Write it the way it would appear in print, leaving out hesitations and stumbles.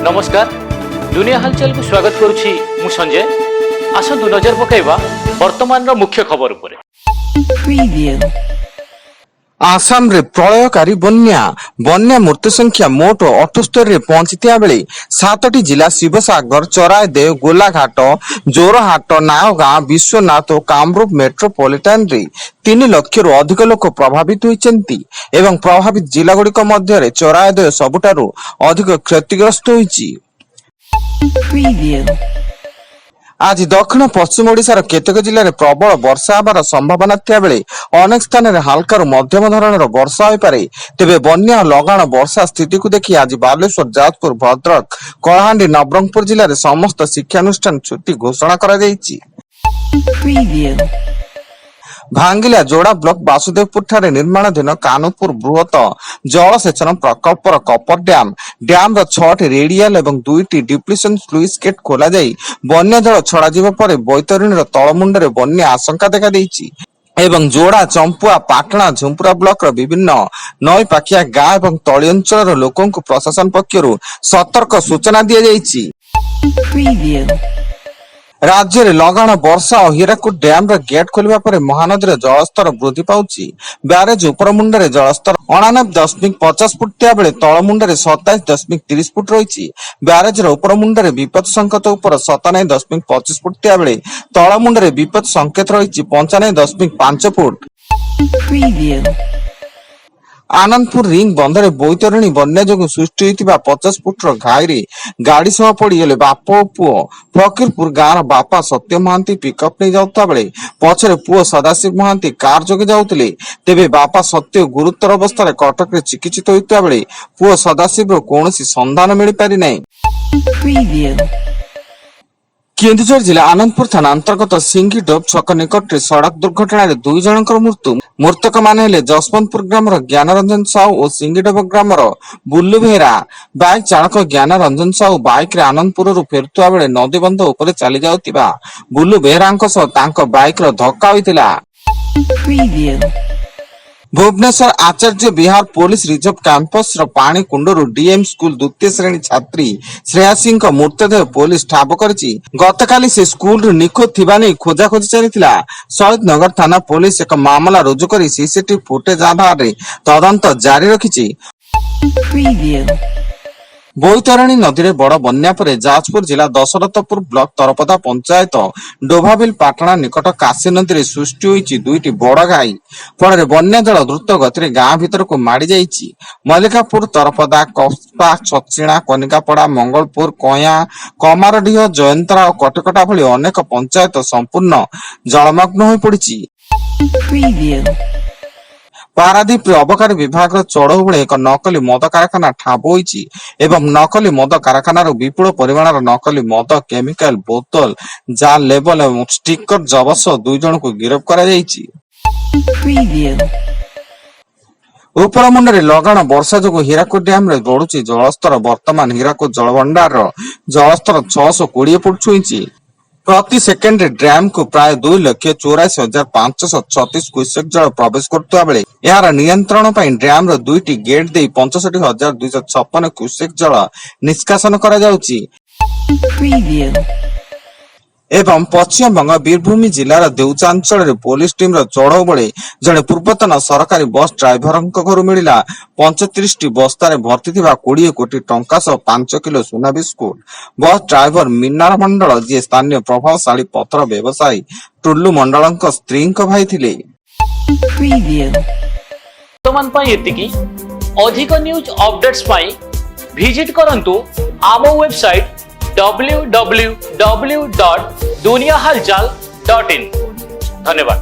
नमस्कार दुनिया हालचाल को स्वागत करुछि मु संजय। आसंतु नजर पकाइबा वर्तमान रो मुख्य खबर उपरे। आसाम रे प्रलयकारी बन्या मृत्यु संख्या मोट 78 रे पहुंचतिया बेले 7टी जिला शिवसागर, चराइदेव, गोलाघाट, जोरहाट, नायगां, विश्वनाथ और कामरूप मेट्रोपॉलिटन रे 3 लाख रु अधिक लोक प्रभावित होइचंती एवं प्रभावित जिला गुड़िक मध्य रे चराइदेव सबुठारु अधिक क्षतिग्रस्त होइची। आज दक्षिण पश्चिम ओडिशार केतेक जिले में प्रबल वर्षा होबार संभावना थिया बेले अनेक स्थान में हल्का मध्यम धरणर वर्षा हो पारे। तेबे बन्या और लगाण वर्षा स्थिति को देखि आज बालेश्वर, जाजपुर, भद्रक, कलाहांडी, नवरंगपुर जिले में समस्त शिक्षानुष्ठान छुट्टी घोषणा करा जायछि। भांगिला जोड़ा ब्लॉक वासुदेवपुर ठारे निर्माणाधीन कानुपुर बृहत जलसेचन प्रकल्पर कपर डैम 6टी रेडियल एवं 2टी डिप्लीशन स्लुइस गेट खोला जाई बन्या जल छड़ा जिबा परे बैतरणीर तळमुंडरे बन्या आशंका देखा देइछि एवं जोड़ा, चंपुआ, पाटणा, झुंपुरा ब्लॉक विभिन्न नई पाखिया गाँ एवं तली अंचल लोकों को प्रशासन पक्षरु सतर्क सूचना दिया जाइछि। राज्य में लगाण वर्षा और हीराकुद डैम गेट खोलिबा परे महानदी जलस्तर वृद्धि पाउछि। ब्यारेज उपरमुंडरे जलस्तर 89.50 फुट थिया बेले तळमुंडरे 27.30 फुट रहिछि। ब्यारेज उपरमुंडरे विपद संकेत उपर 97.25 फुट थिया बेले तळमुंडरे विपद संकेत रहिछि 95.5 फुट। आनंदपुर रिंग बंदर बैतरणी बन्या जो सृष्टि होता 50 फुट घाई गाड़ी सह पड़गले बाप और पुओ। फकीरपुर गाँव बापा सत्य महांती पिकअप नहीं जाता बेले पछरे पुओ सदाशिव महांती कार जोगे जाउतले। तेबे बापा सत्य गुरुतर अवस्था कटक चिकित्सित होता बेले पुओ सदाशिव कौनसी संधान मिल पारि नै। केन्दुझर जिला आनंदपुर थाना अंतर्गत सिंगीडोब छक निकट सड़क दुर्घटना 2 जनकर मृत्यु। मृतक माने हेले जसवंतपुर ग्रामर ज्ञानरंजन साहू और सिंगीडोब ग्रामर बुल्लू बेहेरा। बाइक चालक ज्ञानरंजन साहू बाइक रे आनंदपुर फेरुवा बेले नदीबंध उपर चली जाउतिबा बुल्लू बेहेरांक सह तांको बाइक रो धक्का होइतिला। भुवनेश्वर आचार्य विहार पुलिस रिजर्व कैंपस पानी कुंडरू डीएम स्कूल द्वितीय श्रेणी छात्री श्रेया सिंह मृतदेह पुलिस ठाब करिछि। गतकाली से स्कूल निखोज थिबा नै खोजाखोजी चलिथिला। शहीद नगर थाना पुलिस एक मामला रुजु करी सीसीटीवी फुटेज आधार रे तदंत जारी रखिछि। बैतरणी नदी में बड़ बन्या पर जाजपुर जिला दशरथपुर ब्लॉक तरपदा पंचायत डोभाबिल पाटणा निकट काशी नदी में सृष्टि होइछि 2टी बड़ घाई। फल बन्या जल द्रुत गति गाँ भीतर को माड़ी जाइछि। मल्लिकापुर, तरपदा, कस्पा, छचिणा, कनिकापड़ा, मंगलपुर, कया, कमारडीह, जयंतरा और कटकटा भली अनेक पंचायत संपूर्ण जलमग्न हो पड़िछि। पारादीप अबकारी विभाग चढ़ऊ बेले एक नकली मद कारखाना ठाब होइछि एवं नकली मद कारखानार विपुल परिमाणर नकली मद, केमिकल बोतल, जाल लेबल एवं स्टिकर जबत सह 2 जन को गिरफ्त करा जाइछि। उपरमुंडरे लगाण वर्षा जो हीराकुद डैम रे बढ़ुछि जलस्तर। वर्तमान हीराकुद जलभंडार जलस्तर 620 फुट छुईछि। प्रति सेकेंड डैम को प्राय 2,84,536 क्यूसेक जल प्रवेश करता बेले यार नियंत्रण डैम रो 2टी गेट दे 65,256 क्यूसेक जल निष्कासन करा जाउछि। एवं पश्चिम बंग बीरभूमि जिलार देउचांचल पुलिस टीम चढ़ऊ बेले जड़े पूर्वतन सरकारी बस ड्राइवर घर मिला 35टी बस्तार भर्ती 20 कोटी टंका सह 5 किलो सुना बिस्कुट। बस ड्राइवर मीनार मंडल जी स्थानीय प्रभावशाली पत्र व्यवसायी टुल्लू मंडल स्त्री भाई थिले। अधिक न्यूज अपडेट्स विजिट करंतु आम वेबसाइट www.duniyahalchal.in। धन्यवाद।